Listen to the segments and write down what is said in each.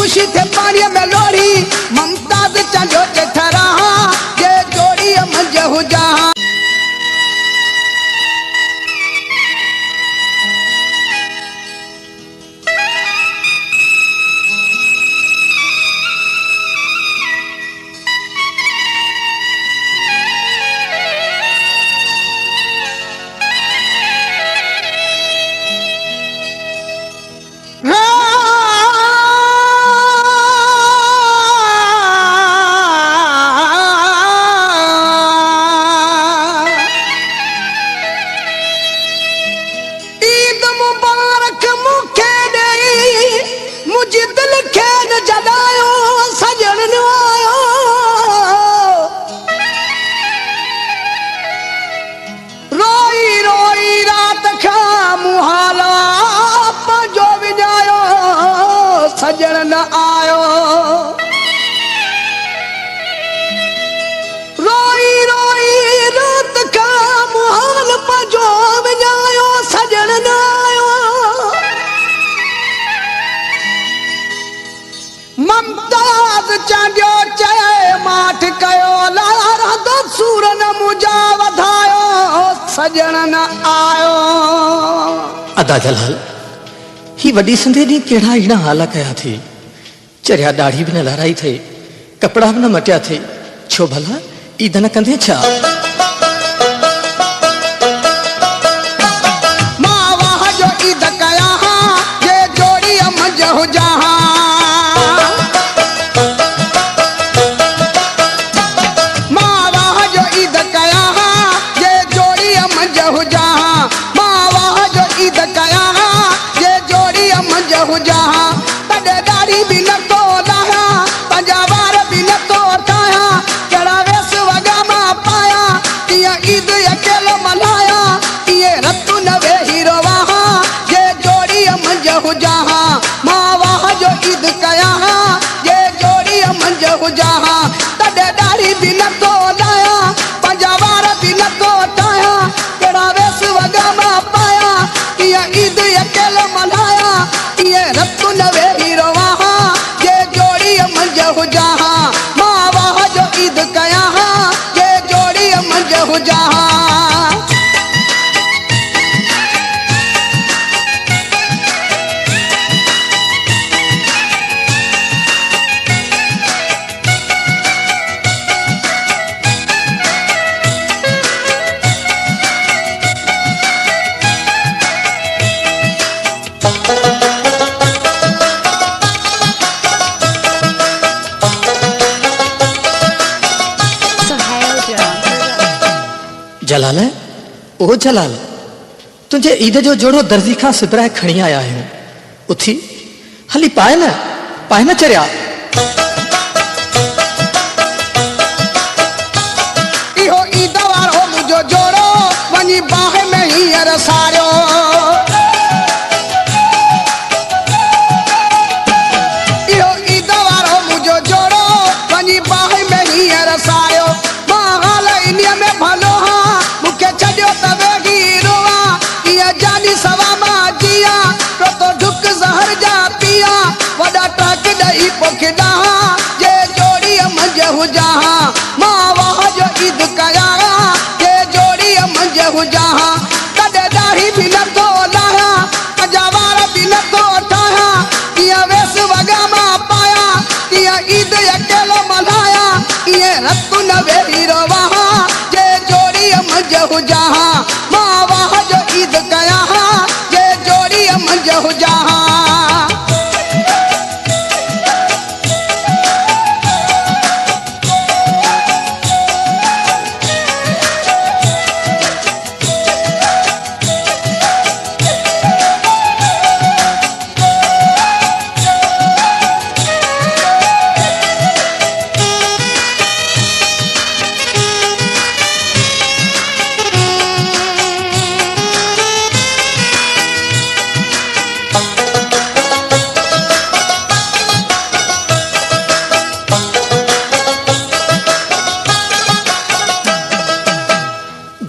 खुशी थे पानी में लोरी ममताज चंडो चठरा जे जोड़ी मंज हो जहां सजन न आयो रोई रोई रात का मुहाल पजो विजायो सजन न आयो ममताज चांडियो चए माठ कयो लारा तो सूर न मुजा वधायो सजन न आयो। अदा जलाल ही वडी संधे नी केड़ा इना हाल कया थे चरिया दाढ़ी भी न लहराई थे कपड़ा भी न मटिया थे छो भला ईद न कंदे छा मां वाह जो ईद कया ये जोड़ी मंज हो जहां मां वाह जो ईद कया ये जोड़ी मंज हो जहां मां वाह जो ईद कया मंज हो जहां तडे दाढ़ी भी न तो लाया पंजाबार भी न तो ठाया केड़ा वेस वगा मां पाया ये ईद अकेलो मनाया ये रतु न वे हीरो वहा ये जोड़ी मंज हो जहां मां वाह जो ईद कया ये जोड़ी मंज हो जहां तडे दाढ़ी भी न तो लाया पंजाबार भी न तो ठाया केड़ा वेस वगा मां पाया ये ईद अकेलो मनाया ये रत्तु नवे हीरो वहा ये जोड़ी मंज हो जहां मां वाह जो ईद कया ये जोड़ी मंज हो जहां। जलाल ओ जलाल तुझे ईद जो जोड़ो दर्जी खां सिबराए खणी आया है उथी हली पाए न चरिया इहो ईद वारो मुझो जोड़ो वनी बाह में ही रसायो इहो ईद वारो मुझो जोड़ो वनी बाह में ही रसायो मां हाल इंडिया में भलो जानी सवा मां जिया तो ढुक जहर जा पिया वडा ट्रक दई पोखदा ये जोड़ी मंज हो जहां मां वाह जो ईद कया ये जोड़ी मंज हो जहां कदे दाढ़ी भी न तो लाया पंजाबार भी न तो ठाया ये वेस वगा मां पाया ये ईद अकेलो मनाया ये रत्तु न वे हीरो वहा ये जोड़ी मंज हो जहां मां वाह जो ईद कया ये जोड़ी मंज हो जहां।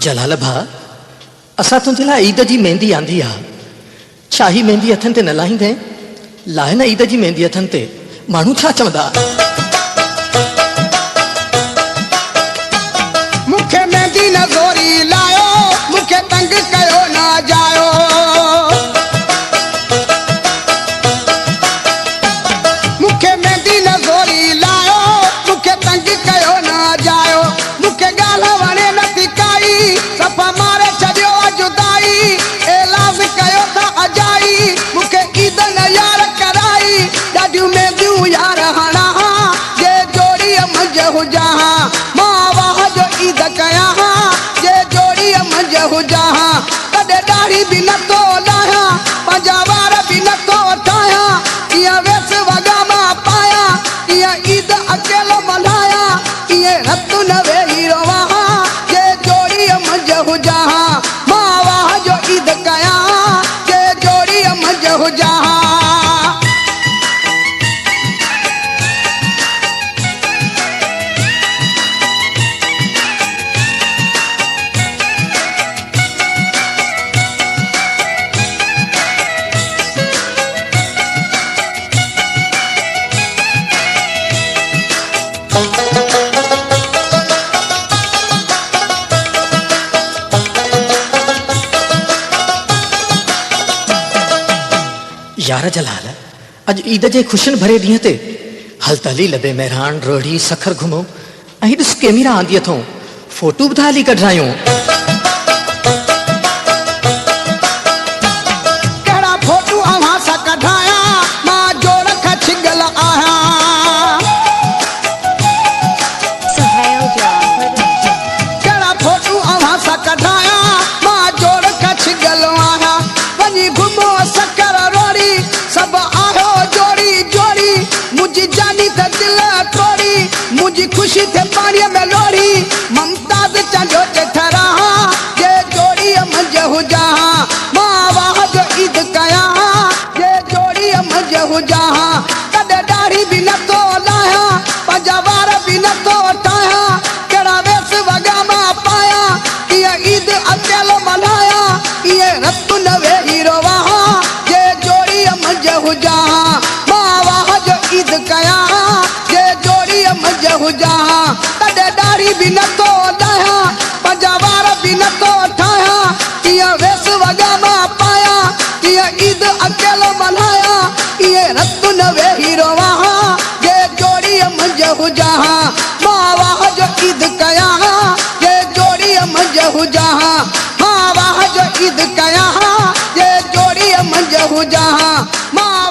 जलाल भा असा तुझे ला ईद जी मेहंदी आंदी आ शाही मेहंदी हथन ते न लाहींदे लाहे न ईद जी मेहंदी हथन ते माण्हू छा चवंदा। मूंखे मेहंदी न ज़ोरी लायो, मूंखे तंग कयो न जायो। मूंखे मेहंदी न ज़ोरी लायो, मूंखे तंग कयो न जायो। मूंखे ॻाल्हि वणे नथी काई, सफ़ा मारे छॾियो जुदाई। एलाज़ कयो था अजाई, मूंखे ईद न यार कराई। ॾाढियूं मेहंदियूं यार हणा, जे जोड़ीअ मंझ हुजां। मां वाह जो ईद कयां, जे जोड़ीअ मंझ हुजां। कॾहिं ॾाढ़ी बि नथो लाहियां, पंहिंजा वार बि नथो ठाहियां। ईअं वेस वॻा मां पायां, ईअं ईद अकेलो मल्हायां। ईअं रत न वेही रवां, जे जोड़ीअ मंझ हुजां। मां वाह जो ईद कयां, जे जोड़ीअ मंझ हुजां। यार जलाल, अज ईद जे खुशन भरे ॾींहं ते हल तली लबे मेहरान रोड़ी सखर घुमो ऐं ॾिस कैमरा आंदी अथऊं, फोटू बि था हली कढायूं। कहिड़ा फोटू अव्हां सां कढायां, मां जोड़ खां छिगल आहियां। कहिड़ा फोटू अव्हां सां कढायां, मां जोड़ खां छिगल आहियां। वञी घुमो सकर रोड़ी, सभु आहियो जोड़ी जोड़ी। मुंहिंजी जानी त दिल तोड़ी, मुंहिंजी ख़ुशी थे पाणीअ में लोड़ी। ममताज़ चंडो ठरा, जे जोड़ीअ मंझ हुजां। मां वाह जो ईद कयां, जे जोड़ीअ मंझ हुजां। कॾहिं ॾाढ़ी बि नथो लाहियां, पंहिंजा वार बि नथो ठाहियां। कहिड़ा वेस वॻा मां पायां, ईअं ईद अकेलो मल्हायां। ईअं रत न वेही रवां, जे जोड़ीअ मंझ हुजां। मां वाह जो ईद कयां, जे जोड़ीअ मंझ हुजां। कॾहिं ॾाढ़ी बि नथो लाहियां, पंहिंजा वार बि नथो ठाहियां। ईअं वेस वॻा मां पायां, ईअं ईद अकेलो मल्हायां। ईअं रत न वेही रवां, जे जोड़ीअ मंझ हुजां। मां वाह जो ईद कयां, जे जोड़ीअ मंझ हुजां। मां वाह जो ईद कयां, जे जोड़ीअ मंझ हुजां। मां